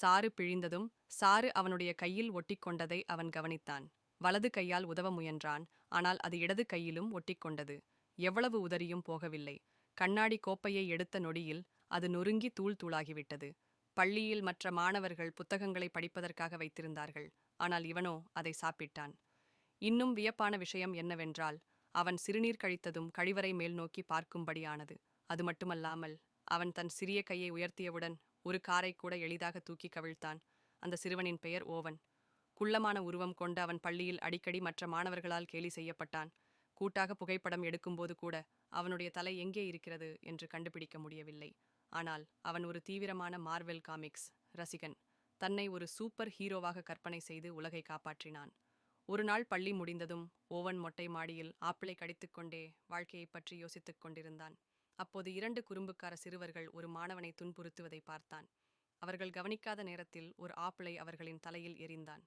சாறு பிழிந்ததும் சாறு அவனுடைய கையில் ஒட்டிக்கொண்டதை அவன் கவனித்தான். வலது கையால் உதவ முயன்றான். ஆனால் அது இடது கையிலும் ஒட்டிக்கொண்டது. எவ்வளவு உதறியும் போகவில்லை. கண்ணாடி கோப்பையை எடுத்த நொடியில் அது நொறுங்கி தூள் தூளாகிவிட்டது. பள்ளியில் மற்ற மாணவர்கள் புத்தகங்களை படிப்பதற்காக வைத்திருந்தார்கள். ஆனால் இவனோ அதை சாப்பிட்டான். இன்னும் வியப்பான விஷயம் என்னவென்றால், அவன் சிறுநீர் கழித்ததும் கழிவறை மேல் நோக்கி பார்க்கும்படியானது. அது மட்டுமல்லாமல், அவன் தன் சிறிய கையை உயர்த்தியவுடன் ஒரு காரை கூட எளிதாக தூக்கி கவிழ்த்தான். அந்த சிறுவனின் பெயர் ஓவன். குள்ளமான உருவம் கொண்ட அவன் பள்ளியில் அடிக்கடி மற்ற மாணவர்களால் கேலி செய்யப்பட்டான். கூட்டாக புகைப்படம் எடுக்கும்போது கூட அவனுடைய தலை எங்கே இருக்கிறது என்று கண்டுபிடிக்க முடியவில்லை. ஆனால் அவன் ஒரு தீவிரமான மார்வெல் காமிக்ஸ் ரசிகன். தன்னை ஒரு சூப்பர் ஹீரோவாக கற்பனை செய்து உலகை காப்பாற்றினான். ஒரு நாள் பள்ளி முடிந்ததும் ஓவன் மொட்டை மாடியில் ஆப்பிளை கடித்துக்கொண்டே வாழ்க்கையைப் பற்றி யோசித்துக் கொண்டிருந்தான். அப்போது 2 குறும்புக்கார சிறுவர்கள் ஒரு மாணவனை துன்புறுத்துவதை பார்த்தான். அவர்கள் கவனிக்காத நேரத்தில் ஒரு ஆப்பிளை அவர்களின் தலையில் எறிந்தான்.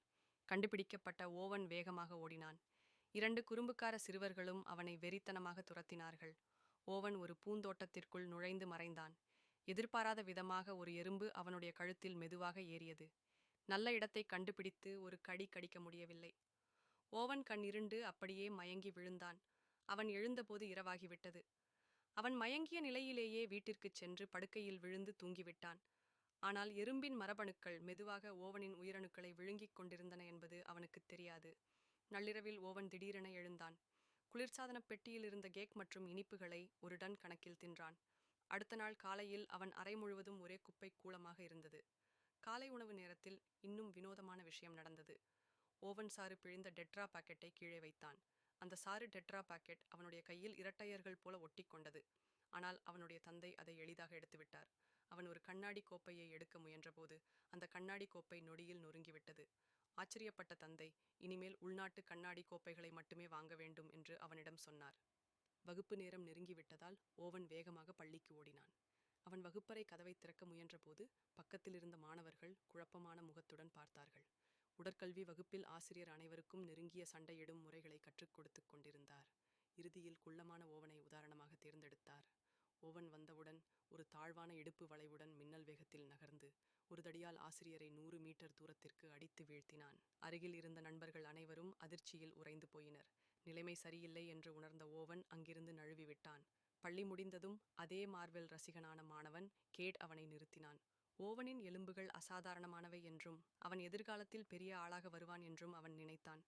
கண்டுபிடிக்கப்பட்ட ஓவன் வேகமாக ஓடினான். 2 குறும்புக்கார சிறுவர்களும் அவனை வெறித்தனமாக துரத்தினார்கள். ஓவன் ஒரு பூந்தோட்டத்திற்குள் நுழைந்து மறைந்தான். எதிர்பாராத விதமாக ஒரு எறும்பு அவனுடைய கழுத்தில் மெதுவாக ஏறியது. நல்ல இடத்தை கண்டுபிடித்து ஒரு கடி கடிக்க முடியவில்லை. ஓவன் கண் இருண்டு அப்படியே மயங்கி விழுந்தான். அவன் எழுந்தபோது இரவாகிவிட்டது. அவன் மயங்கிய நிலையிலேயே வீட்டிற்குச் சென்று படுக்கையில் விழுந்து தூங்கிவிட்டான். ஆனால் எறும்பின் மரபணுக்கள் மெதுவாக ஓவனின் உயிரணுக்களை விழுங்கிக் கொண்டிருந்தன என்பது அவனுக்குத் தெரியாது. நள்ளிரவில் ஓவன் திடீரென எழுந்தான். குளிர்சாதனப் பெட்டியில் இருந்த கேக் மற்றும் இனிப்புகளை ஒரு டன் கணக்கில் தின்றான். அடுத்த நாள் காலையில் அவன் அறை முழுவதும் ஒரே குப்பை கூளமாக இருந்தது. காலை உணவு நேரத்தில் இன்னும் வினோதமான விஷயம் நடந்தது. ஓவன் சாறு பிழிந்த டெட்ரா பாக்கெட்டை கீழே வைத்தான். அந்த சாறு டெட்ரா பாக்கெட் அவனுடைய கையில் இரட்டையர்கள் போல ஒட்டி கொண்டது. ஆனால் அவனுடைய தந்தை அதை எளிதாக எடுத்துவிட்டார். அவன் ஒரு கண்ணாடி கோப்பையை எடுக்க முயன்றபோது அந்த கண்ணாடி கோப்பை நொடியில் நொறுங்கிவிட்டது. ஆச்சரியப்பட்ட தந்தை இனிமேல் உள்நாட்டு கண்ணாடி கோப்பைகளை மட்டுமே வாங்க வேண்டும் என்று அவனிடம் சொன்னார். வகுப்பு நேரம் நெருங்கிவிட்டதால் ஓவன் வேகமாக பள்ளிக்கு ஓடினான். அவன் வகுப்பறை கதவை திறக்க முயன்றபோது பக்கத்தில் இருந்த மாணவர்கள் குழப்பமான முகத்துடன் பார்த்தார்கள். உடற்கல்வி வகுப்பில் ஆசிரியர் அனைவருக்கும் நெருங்கிய சண்டையிடும் முறைகளை கற்றுக் கொடுத்து கொண்டிருந்தார். இறுதியில் குள்ளமான ஓவனை உதாரணமாக தேர்ந்தெடுத்தார். ஓவன் வந்தவுடன் ஒரு தாழ்வான இடுப்பு வளைவுடன் மின்னல் வேகத்தில் நகர்ந்து ஒரு தடியால் ஆசிரியரை 100 மீட்டர் தூரத்திற்கு அடித்து வீழ்த்தினான். அருகில் இருந்த நண்பர்கள் அனைவரும் அதிர்ச்சியில் உறைந்து போயினர். நிலைமை சரியில்லை என்று உணர்ந்த ஓவன் அங்கிருந்து நழுவிவிட்டான். பள்ளி முடிந்ததும் அதே மார்வெல் ரசிகனான மாணவன் கேட் அவனை நிறுத்தினான். ஓவனின் எலும்புகள் அசாதாரணமானவை என்றும் அவன் எதிர்காலத்தில் பெரிய ஆளாக வருவான் என்றும் அவன் நினைத்தான்.